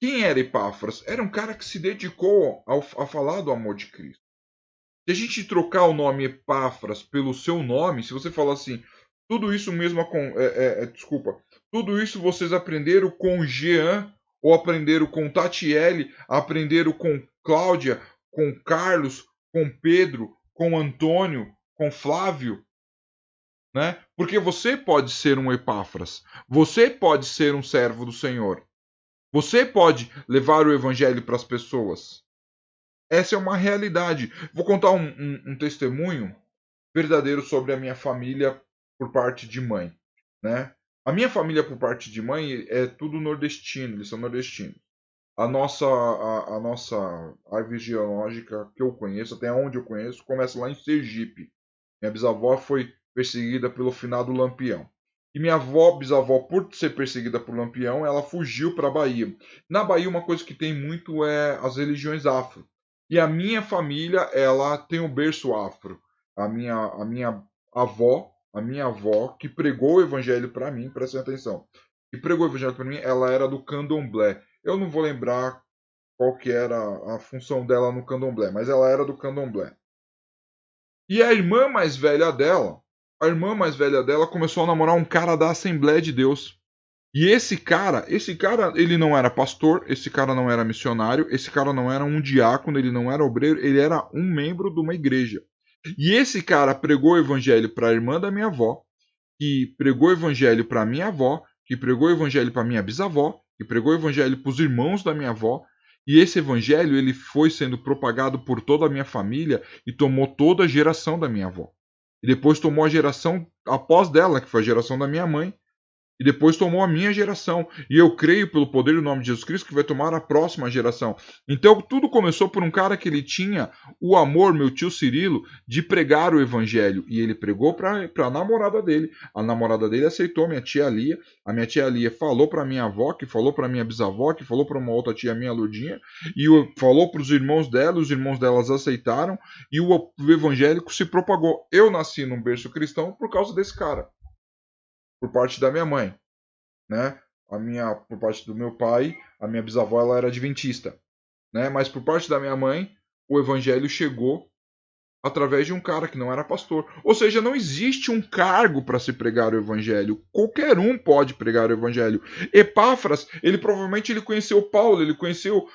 Quem era Epáfras? Era um cara que se dedicou a falar do amor de Cristo. Se a gente trocar o nome Epáfras pelo seu nome, se você falar assim, tudo isso mesmo desculpa, tudo isso vocês aprenderam com Jean, ou aprenderam com Tatiele, aprenderam com Cláudia, com Carlos, com Pedro, com Antônio, com Flávio, né? Porque você pode ser um Epáfras, você pode ser um servo do Senhor. Você pode levar o evangelho para as pessoas. Essa é uma realidade. Vou contar um testemunho verdadeiro sobre a minha família por parte de mãe, né? A minha família por parte de mãe é tudo nordestino, eles são nordestinos. A nossa árvore genealógica que eu conheço, até onde eu conheço, começa lá em Sergipe. Minha bisavó foi perseguida pelo finado Lampião. E minha avó, bisavó, por ser perseguida por Lampião, ela fugiu para a Bahia. Na Bahia, uma coisa que tem muito é as religiões afro. E a minha família, ela tem o berço afro. A minha avó, que pregou o evangelho para mim, prestem atenção, que pregou o evangelho para mim, ela era do candomblé. Eu não vou lembrar qual que era a função dela no candomblé, mas ela era do candomblé. E a irmã mais velha dela começou a namorar um cara da Assembleia de Deus. E esse cara, ele não era pastor, esse cara não era missionário, esse cara não era um diácono, ele não era obreiro, ele era um membro de uma igreja. E esse cara pregou o evangelho para a irmã da minha avó, que pregou o evangelho para minha avó, que pregou o evangelho para minha bisavó, que pregou o evangelho para os irmãos da minha avó. E esse evangelho ele foi sendo propagado por toda a minha família e tomou toda a geração da minha avó. E depois tomou a geração após dela, que foi a geração da minha mãe. E depois tomou a minha geração. E eu creio, pelo poder do nome de Jesus Cristo, que vai tomar a próxima geração. Então, tudo começou por um cara que ele tinha o amor, meu tio Cirilo, de pregar o evangelho. E ele pregou para a namorada dele. A namorada dele aceitou, minha tia Lia. A minha tia Lia falou para minha avó, que falou para minha bisavó, que falou para uma outra tia minha, Lourdinha. E falou para os irmãos dela, os irmãos delas aceitaram. E o evangélico se propagou. Eu nasci num berço cristão por causa desse cara. Por parte da minha mãe, né? Por parte do meu pai, a minha bisavó ela era adventista, né? Mas por parte da minha mãe, o evangelho chegou através de um cara que não era pastor. Ou seja, não existe um cargo para se pregar o evangelho. Qualquer um pode pregar o evangelho. Epáfras, ele provavelmente conheceu Paulo, ele conheceu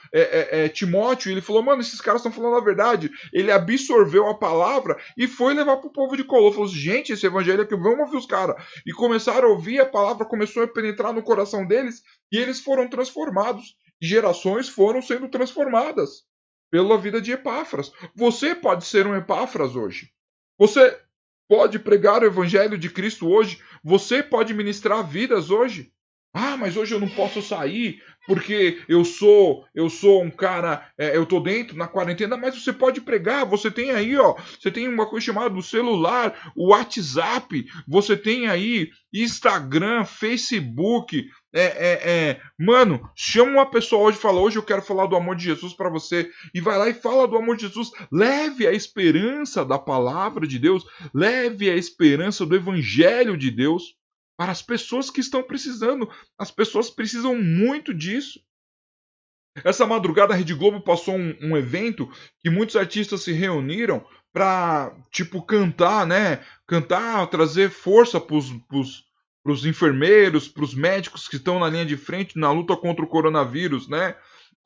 Timóteo, e ele falou, mano, esses caras estão falando a verdade. Ele absorveu a palavra e foi levar para o povo de Colossos. Falou, gente, esse evangelho aqui, vamos ouvir os caras. E começaram a ouvir, a palavra começou a penetrar no coração deles, e eles foram transformados. E gerações foram sendo transformadas pela vida de Epáfras. Você pode ser um Epáfras hoje. Você pode pregar o evangelho de Cristo hoje. Você pode ministrar vidas hoje. Ah, mas hoje eu não posso sair porque eu sou um cara, eu tô dentro na quarentena, mas você pode pregar, você tem aí, ó, você tem uma coisa chamada celular, o WhatsApp, você tem aí Instagram, Facebook, mano, chama uma pessoa hoje e fala, hoje eu quero falar do amor de Jesus para você, e vai lá e fala do amor de Jesus, leve a esperança da palavra de Deus, leve a esperança do evangelho de Deus para as pessoas que estão precisando. As pessoas precisam muito disso. Essa madrugada a Rede Globo passou um evento que muitos artistas se reuniram para, tipo, cantar, né? Cantar, trazer força para os enfermeiros, para os médicos que estão na linha de frente na luta contra o coronavírus, né?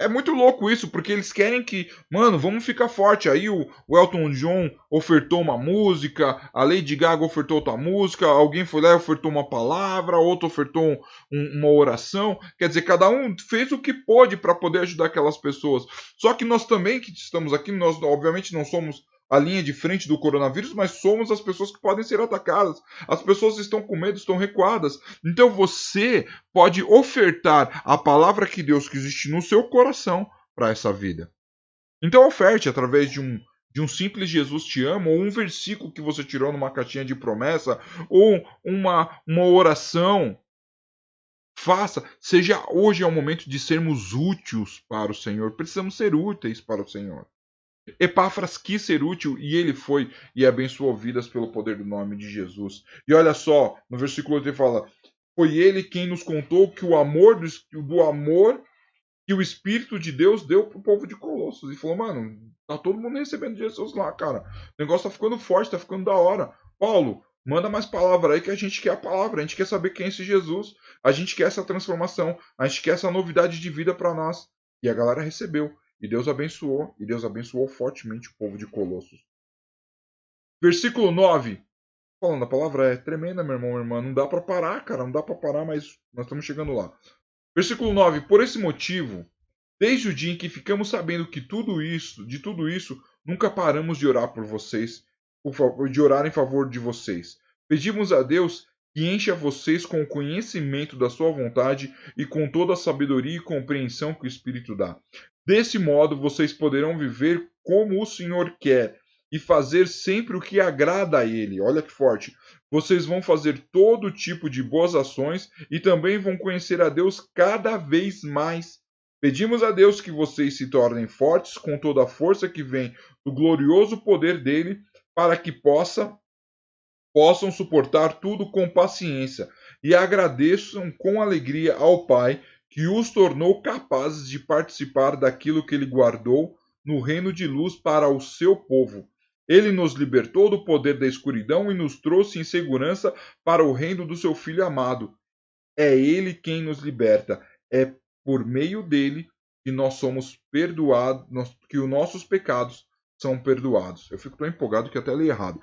É muito louco isso, porque eles querem que, mano, vamos ficar forte. Aí o Elton John ofertou uma música, a Lady Gaga ofertou outra música, alguém foi lá e ofertou uma palavra, outro ofertou uma oração. Quer dizer, cada um fez o que pôde para poder ajudar aquelas pessoas. Só que nós também que estamos aqui, nós obviamente não somos a linha de frente do coronavírus, mas somos as pessoas que podem ser atacadas. As pessoas estão com medo, estão recuadas. Então você pode ofertar a palavra que Deus que existe no seu coração para essa vida. Então oferte através de um simples Jesus te ama, ou um versículo que você tirou numa caixinha de promessa, ou uma oração. Faça, seja hoje é o momento de sermos úteis para o Senhor. Precisamos ser úteis para o Senhor. Epáfras quis ser útil e ele foi e abençoou vidas pelo poder do nome de Jesus. E olha só, no versículo 8 ele fala, foi ele quem nos contou que o amor do amor que o Espírito de Deus deu pro povo de Colossos. E falou, mano, tá todo mundo recebendo Jesus lá, cara. O negócio tá ficando forte, tá ficando da hora. Paulo, manda mais palavra aí que a gente quer a palavra, a gente quer saber quem é esse Jesus. A gente quer essa transformação, a gente quer essa novidade de vida para nós. E a galera recebeu. E Deus abençoou fortemente o povo de Colossos. Versículo 9. Falando, a palavra é tremenda, meu irmão, minha irmã. Não dá para parar, cara. Não dá para parar, mas nós estamos chegando lá. Versículo 9. Por esse motivo, desde o dia em que ficamos sabendo que de tudo isso, nunca paramos de orar por vocês, de orar em favor de vocês. Pedimos a Deus que encha vocês com o conhecimento da sua vontade e com toda a sabedoria e compreensão que o Espírito dá. Desse modo, vocês poderão viver como o Senhor quer e fazer sempre o que agrada a Ele. Olha que forte. Vocês vão fazer todo tipo de boas ações e também vão conhecer a Deus cada vez mais. Pedimos a Deus que vocês se tornem fortes com toda a força que vem do glorioso poder dele, para que possam suportar tudo com paciência e agradeçam com alegria ao Pai que os tornou capazes de participar daquilo que ele guardou no reino de luz para o seu povo. Ele nos libertou do poder da escuridão e nos trouxe em segurança para o reino do seu Filho amado. É ele quem nos liberta. É por meio dele que nós somos perdoados, que os nossos pecados são perdoados. Eu fico tão empolgado que até li errado.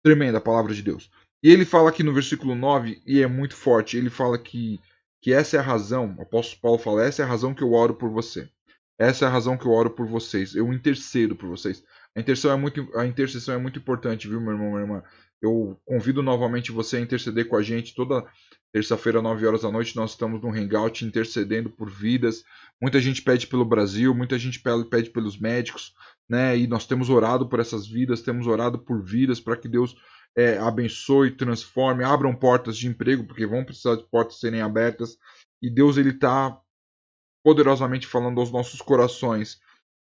Tremenda a palavra de Deus. E ele fala aqui no versículo 9, e é muito forte, ele fala que essa é a razão, o apóstolo Paulo fala, essa é a razão que eu oro por você. Essa é a razão que eu oro por vocês. Eu intercedo por vocês. A intercessão é muito importante, viu, meu irmão, minha irmã? Eu convido novamente você a interceder com a gente. Toda terça-feira, 9 horas da noite, nós estamos no Hangout intercedendo por vidas. Muita gente pede pelo Brasil, muita gente pede pelos médicos, né? E nós temos orado por essas vidas, temos orado por vidas para que Deus abençoe, transforme, abram portas de emprego, porque vão precisar de portas serem abertas. E Deus, ele está poderosamente falando aos nossos corações.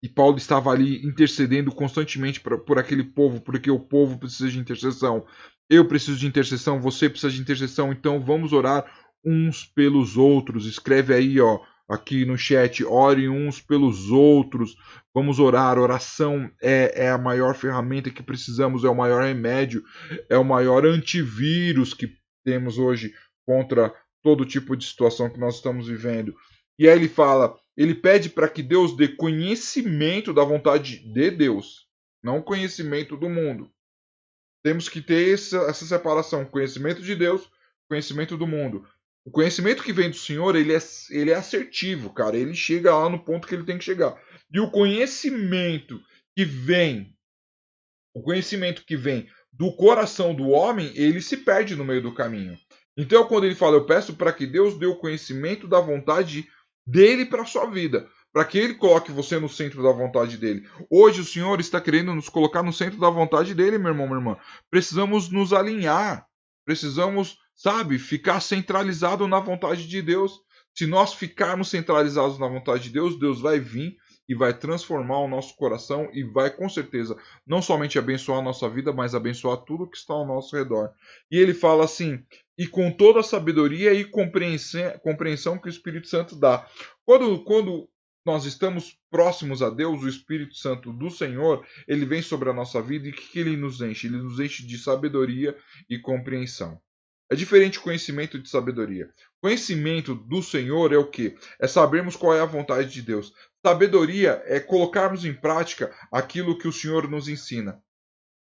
E Paulo estava ali intercedendo constantemente por aquele povo, porque o povo precisa de intercessão. Eu preciso de intercessão, você precisa de intercessão, então vamos orar uns pelos outros. Escreve aí, ó, aqui no chat, ore uns pelos outros. Vamos orar. Oração é a maior ferramenta que precisamos, é o maior remédio, é o maior antivírus que temos hoje contra todo tipo de situação que nós estamos vivendo. E aí ele fala, ele pede para que Deus dê conhecimento da vontade de Deus, não conhecimento do mundo. Temos que ter essa separação, conhecimento de Deus, conhecimento do mundo. O conhecimento que vem do Senhor, ele é assertivo, cara. Ele chega lá no ponto que ele tem que chegar. E o conhecimento que vem do coração do homem, ele se perde no meio do caminho. Então, quando ele fala, eu peço para que Deus dê o conhecimento da vontade dele para a sua vida, para que ele coloque você no centro da vontade dele. Hoje o Senhor está querendo nos colocar no centro da vontade dele, meu irmão, minha irmã. Precisamos nos alinhar, precisamos, sabe, ficar centralizado na vontade de Deus. Se nós ficarmos centralizados na vontade de Deus, Deus vai vir e vai transformar o nosso coração e vai, com certeza, não somente abençoar a nossa vida, mas abençoar tudo que está ao nosso redor. E ele fala assim, e com toda a sabedoria e compreensão que o Espírito Santo dá. Quando nós estamos próximos a Deus, o Espírito Santo do Senhor, ele vem sobre a nossa vida e o que ele nos enche? Ele nos enche de sabedoria e compreensão. É diferente conhecimento de sabedoria. Conhecimento do Senhor é o quê? É sabermos qual é a vontade de Deus. Sabedoria é colocarmos em prática aquilo que o Senhor nos ensina.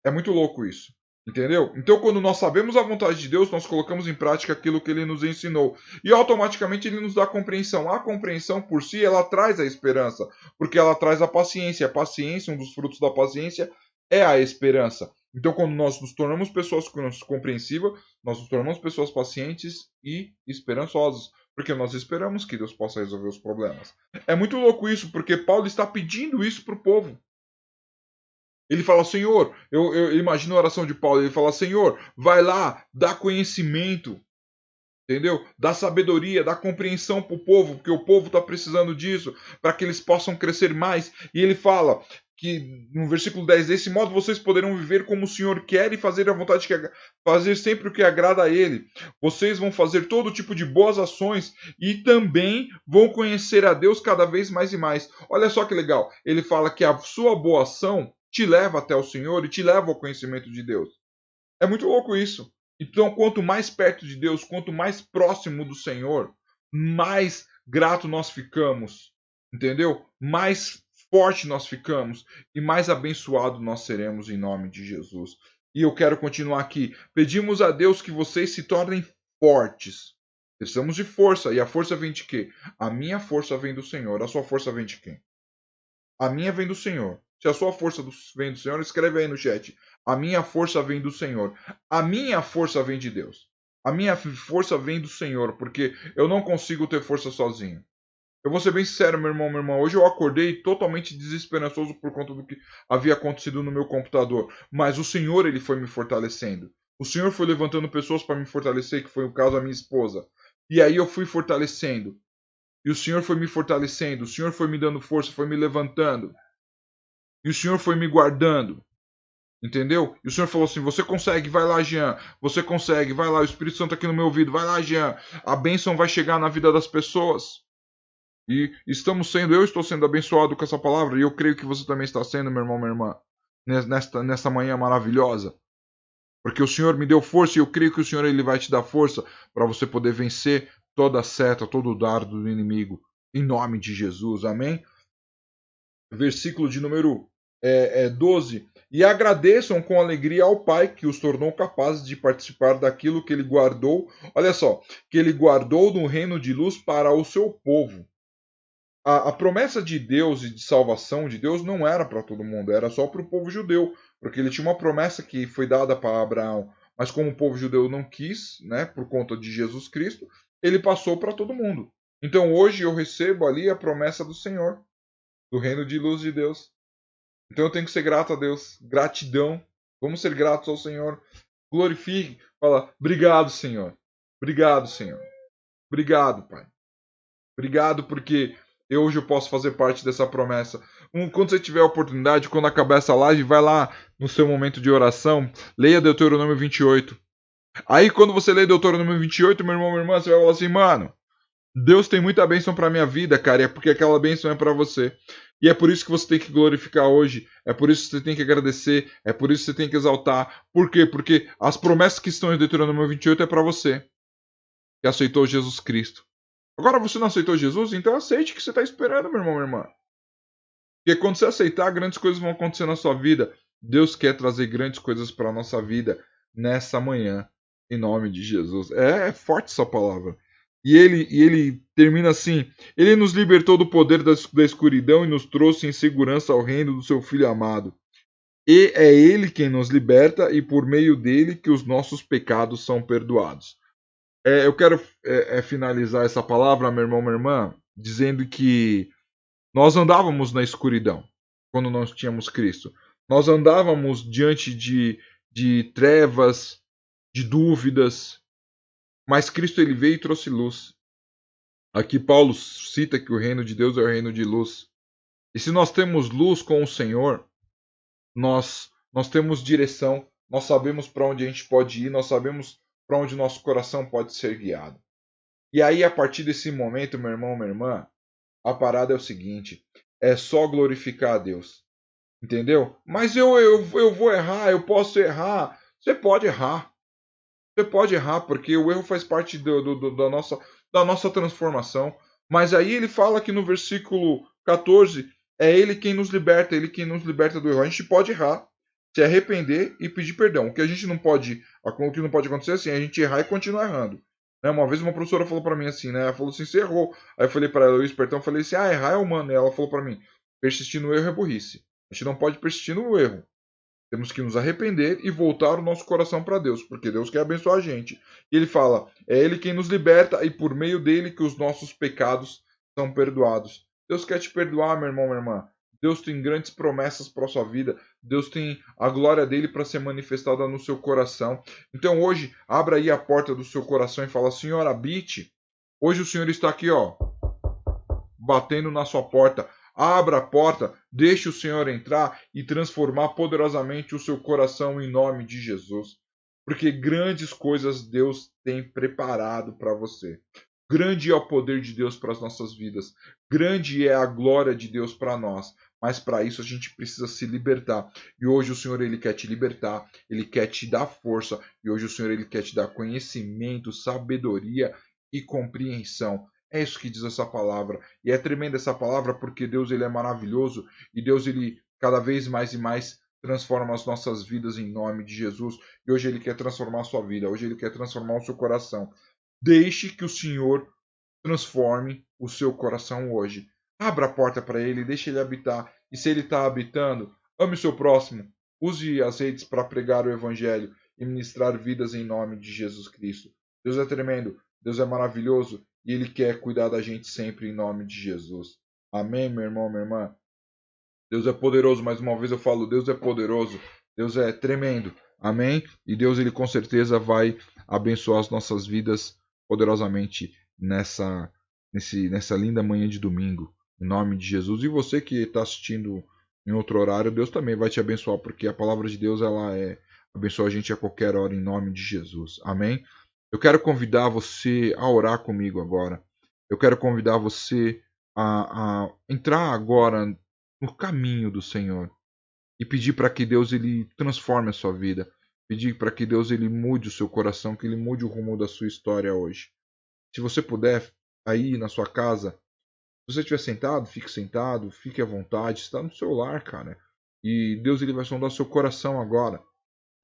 É muito louco isso. Entendeu? Então, quando nós sabemos a vontade de Deus, nós colocamos em prática aquilo que ele nos ensinou. E automaticamente ele nos dá compreensão. A compreensão por si, ela traz a esperança. Porque ela traz a paciência. A paciência, um dos frutos da paciência, é a esperança. Então, quando nós nos tornamos pessoas compreensivas, nós nos tornamos pessoas pacientes e esperançosas. Porque nós esperamos que Deus possa resolver os problemas. É muito louco isso, porque Paulo está pedindo isso para o povo. Ele fala, Senhor, eu imagino a oração de Paulo, ele fala, Senhor, vai lá, dá conhecimento, entendeu? Dá sabedoria, dá compreensão para o povo, porque o povo está precisando disso, para que eles possam crescer mais. E ele fala que no versículo 10, desse modo vocês poderão viver como o Senhor quer e fazer a vontade fazer sempre o que agrada a Ele. Vocês vão fazer todo tipo de boas ações e também vão conhecer a Deus cada vez mais e mais. Olha só que legal, ele fala que a sua boa ação te leva até o Senhor e te leva ao conhecimento de Deus. É muito louco isso. Então, quanto mais perto de Deus, quanto mais próximo do Senhor, mais grato nós ficamos, entendeu? Mais forte nós ficamos e mais abençoado nós seremos em nome de Jesus. E eu quero continuar aqui. Pedimos a Deus que vocês se tornem fortes. Precisamos de força. E a força vem de quê? A minha força vem do Senhor. A sua força vem de quem? A minha vem do Senhor. Se a sua força vem do Senhor, escreve aí no chat. A minha força vem do Senhor. A minha força vem de Deus. A minha força vem do Senhor, porque eu não consigo ter força sozinho. Eu vou ser bem sincero, meu irmão, minha irmã. Hoje eu acordei totalmente desesperançoso por conta do que havia acontecido no meu computador. Mas o Senhor, ele foi me fortalecendo. O Senhor foi levantando pessoas para me fortalecer, que foi o caso da minha esposa. E aí eu fui fortalecendo. E o Senhor foi me fortalecendo. O Senhor foi me dando força, foi me levantando. E o Senhor foi me guardando. Entendeu? E o Senhor falou assim, você consegue, vai lá, Jean. Você consegue, vai lá. O Espírito Santo aqui no meu ouvido, vai lá, Jean. A bênção vai chegar na vida das pessoas. E eu estou sendo abençoado com essa palavra. E eu creio que você também está sendo, meu irmão, minha irmã. Nesta manhã maravilhosa. Porque o Senhor me deu força e eu creio que o Senhor ele vai te dar força para você poder vencer toda a seta, todo o dardo do inimigo. Em nome de Jesus. Amém? Versículo de número 12. E agradeçam com alegria ao Pai que os tornou capazes de participar daquilo que ele guardou. Olha só, que ele guardou no reino de luz para o seu povo. a promessa de Deus e de salvação de Deus não era para todo mundo, era só para o povo judeu, porque ele tinha uma promessa que foi dada para Abraão, mas como o povo judeu não quis, né, por conta de Jesus Cristo, ele passou para todo mundo. Então hoje eu recebo ali a promessa do Senhor, do reino de luz de Deus. Então eu tenho que ser grato a Deus, gratidão. Vamos ser gratos ao Senhor. Glorifique, fala, obrigado, Senhor. Obrigado, Senhor. Obrigado, Pai. Obrigado porque hoje eu posso fazer parte dessa promessa. Quando você tiver a oportunidade, quando acabar essa live, vai lá no seu momento de oração, leia Deuteronômio 28. Aí quando você lê Deuteronômio 28, meu irmão, minha irmã, você vai falar assim, mano, Deus tem muita bênção para minha vida, cara, e é porque aquela bênção é para você. E é por isso que você tem que glorificar hoje, é por isso que você tem que agradecer, é por isso que você tem que exaltar. Por quê? Porque as promessas que estão em Deuteronômio 28 é para você, que aceitou Jesus Cristo. Agora você não aceitou Jesus? Então aceite o que você está esperando, meu irmão, minha irmã. Porque quando você aceitar, grandes coisas vão acontecer na sua vida. Deus quer trazer grandes coisas para a nossa vida nessa manhã, em nome de Jesus. É forte essa palavra. E ele termina assim: Ele nos libertou do poder da escuridão e nos trouxe em segurança ao reino do seu Filho amado. E é Ele quem nos liberta e por meio dele que os nossos pecados são perdoados. Eu quero finalizar essa palavra, meu irmão, minha irmã, dizendo que nós andávamos na escuridão quando nós tínhamos Cristo. Nós andávamos diante de trevas, de dúvidas, mas Cristo ele veio e trouxe luz. Aqui Paulo cita que o reino de Deus é o reino de luz. E se nós temos luz com o Senhor, nós temos direção, nós sabemos para onde a gente pode ir, nós sabemos para onde nosso coração pode ser guiado. E aí, a partir desse momento, meu irmão, minha irmã, a parada é o seguinte: é só glorificar a Deus. Entendeu? Mas eu vou errar, eu posso errar. Você pode errar. Você pode errar, porque o erro faz parte da nossa transformação. Mas aí ele fala que no versículo 14, é ele quem nos liberta, ele quem nos liberta do erro. A gente pode errar, se arrepender e pedir perdão. O que a gente não pode, o que não pode acontecer é assim, a gente errar e continuar errando. Né? Uma vez uma professora falou para mim assim, né? Ela falou assim, você errou. Aí eu falei para ela, Luiz, perdão, eu falei assim, errar é humano. E ela falou para mim, persistir no erro é burrice. A gente não pode persistir no erro. Temos que nos arrepender e voltar o nosso coração para Deus, porque Deus quer abençoar a gente. E ele fala: é Ele quem nos liberta e por meio dele que os nossos pecados são perdoados. Deus quer te perdoar, meu irmão, minha irmã. Deus tem grandes promessas para a sua vida. Deus tem a glória dele para ser manifestada no seu coração. Então hoje, abra aí a porta do seu coração e fala: Senhor, habite. Hoje o Senhor está aqui, ó, batendo na sua porta. Abra a porta, deixe o Senhor entrar e transformar poderosamente o seu coração em nome de Jesus. Porque grandes coisas Deus tem preparado para você. Grande é o poder de Deus para as nossas vidas. Grande é a glória de Deus para nós. Mas para isso a gente precisa se libertar. E hoje o Senhor ele quer te libertar, ele quer te dar força. E hoje o Senhor ele quer te dar conhecimento, sabedoria e compreensão. É isso que diz essa palavra. E é tremenda essa palavra porque Deus ele é maravilhoso e Deus ele cada vez mais e mais transforma as nossas vidas em nome de Jesus. E hoje ele quer transformar a sua vida, hoje ele quer transformar o seu coração. Deixe que o Senhor transforme o seu coração hoje. Abra a porta para ele, deixe ele habitar. E se ele está habitando, ame o seu próximo. Use as redes para pregar o evangelho e ministrar vidas em nome de Jesus Cristo. Deus é tremendo, Deus é maravilhoso e ele quer cuidar da gente sempre em nome de Jesus. Amém, meu irmão, minha irmã. Deus é poderoso, mais uma vez eu falo, Deus é poderoso, Deus é tremendo. Amém? E Deus ele com certeza vai abençoar as nossas vidas poderosamente nessa linda manhã de domingo, em nome de Jesus. E você que está assistindo em outro horário, Deus também vai te abençoar, porque a palavra de Deus ela abençoa a gente a qualquer hora em nome de Jesus. Amém? Eu quero convidar você a orar comigo agora. Eu quero convidar você a entrar agora no caminho do Senhor e pedir para que Deus ele transforme a sua vida, pedir para que Deus ele mude o seu coração, que ele mude o rumo da sua história hoje. Se você puder, aí na sua casa, se você estiver sentado, fique à vontade, está no seu lar, cara. E Deus ele vai sondar seu coração agora.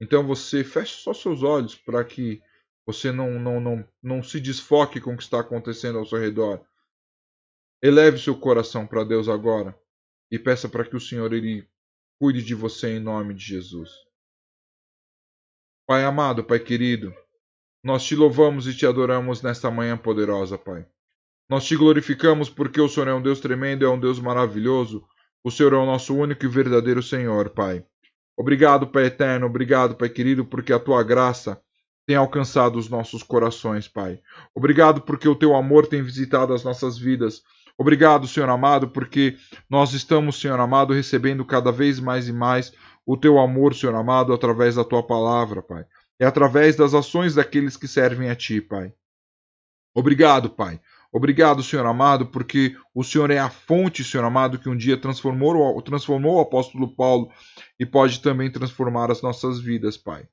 Então você feche só seus olhos para que você não se desfoque com o que está acontecendo ao seu redor. Eleve seu coração para Deus agora e peça para que o Senhor ele cuide de você em nome de Jesus. Pai amado, Pai querido, nós te louvamos e te adoramos nesta manhã poderosa, Pai. Nós te glorificamos porque o Senhor é um Deus tremendo, é um Deus maravilhoso. O Senhor é o nosso único e verdadeiro Senhor, Pai. Obrigado, Pai eterno, obrigado, Pai querido, porque a tua graça tem alcançado os nossos corações, Pai. Obrigado porque o teu amor tem visitado as nossas vidas. Obrigado, Senhor amado, porque nós estamos, Senhor amado, recebendo cada vez mais e mais o teu amor, Senhor amado, através da tua palavra, Pai. E através das ações daqueles que servem a ti, Pai. Obrigado, Pai. Obrigado, Senhor amado, porque o Senhor é a fonte, Senhor amado, que um dia transformou o apóstolo Paulo e pode também transformar as nossas vidas, Pai.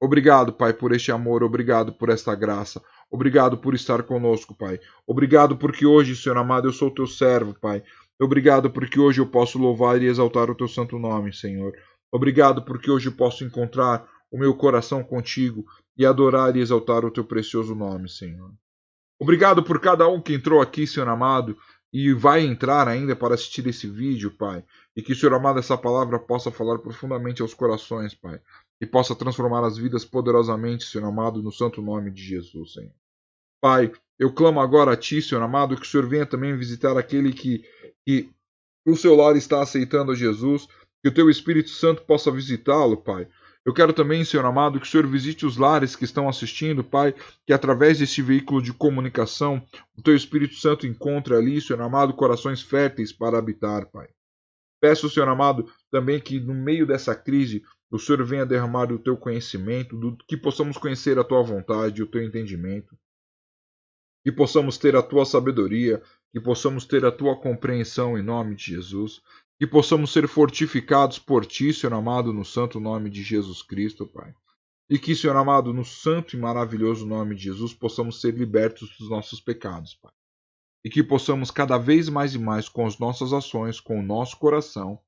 Obrigado, Pai, por este amor, obrigado por esta graça, obrigado por estar conosco, Pai. Obrigado porque hoje, Senhor amado, eu sou teu servo, Pai. Obrigado porque hoje eu posso louvar e exaltar o teu santo nome, Senhor. Obrigado porque hoje eu posso encontrar o meu coração contigo e adorar e exaltar o teu precioso nome, Senhor. Obrigado por cada um que entrou aqui, Senhor amado, e vai entrar ainda para assistir esse vídeo, Pai. E que, Senhor amado, essa palavra possa falar profundamente aos corações, Pai. E possa transformar as vidas poderosamente, Senhor amado, no santo nome de Jesus, Senhor. Pai, eu clamo agora a Ti, Senhor amado, que o Senhor venha também visitar aquele que o seu lar está aceitando a Jesus, que o Teu Espírito Santo possa visitá-lo, Pai. Eu quero também, Senhor amado, que o Senhor visite os lares que estão assistindo, Pai, que através deste veículo de comunicação, o Teu Espírito Santo encontre ali, Senhor amado, corações férteis para habitar, Pai. Peço, Senhor amado, também que no meio dessa crise, o Senhor venha derramar o Teu conhecimento, que possamos conhecer a Tua vontade, o Teu entendimento, que possamos ter a Tua sabedoria, que possamos ter a Tua compreensão em nome de Jesus, que possamos ser fortificados por Ti, Senhor amado, no santo nome de Jesus Cristo, Pai. E que, Senhor amado, no santo e maravilhoso nome de Jesus, possamos ser libertos dos nossos pecados, Pai. E que possamos cada vez mais e mais, com as nossas ações, com o nosso coração,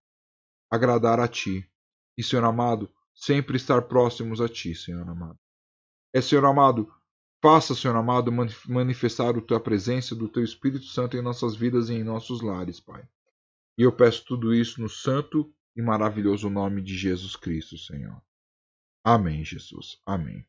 agradar a Ti. E, Senhor amado, sempre estar próximos a Ti, Senhor amado. Senhor amado, faça, Senhor amado, manifestar a Tua presença do Teu Espírito Santo em nossas vidas e em nossos lares, Pai. E eu peço tudo isso no santo e maravilhoso nome de Jesus Cristo, Senhor. Amém, Jesus. Amém.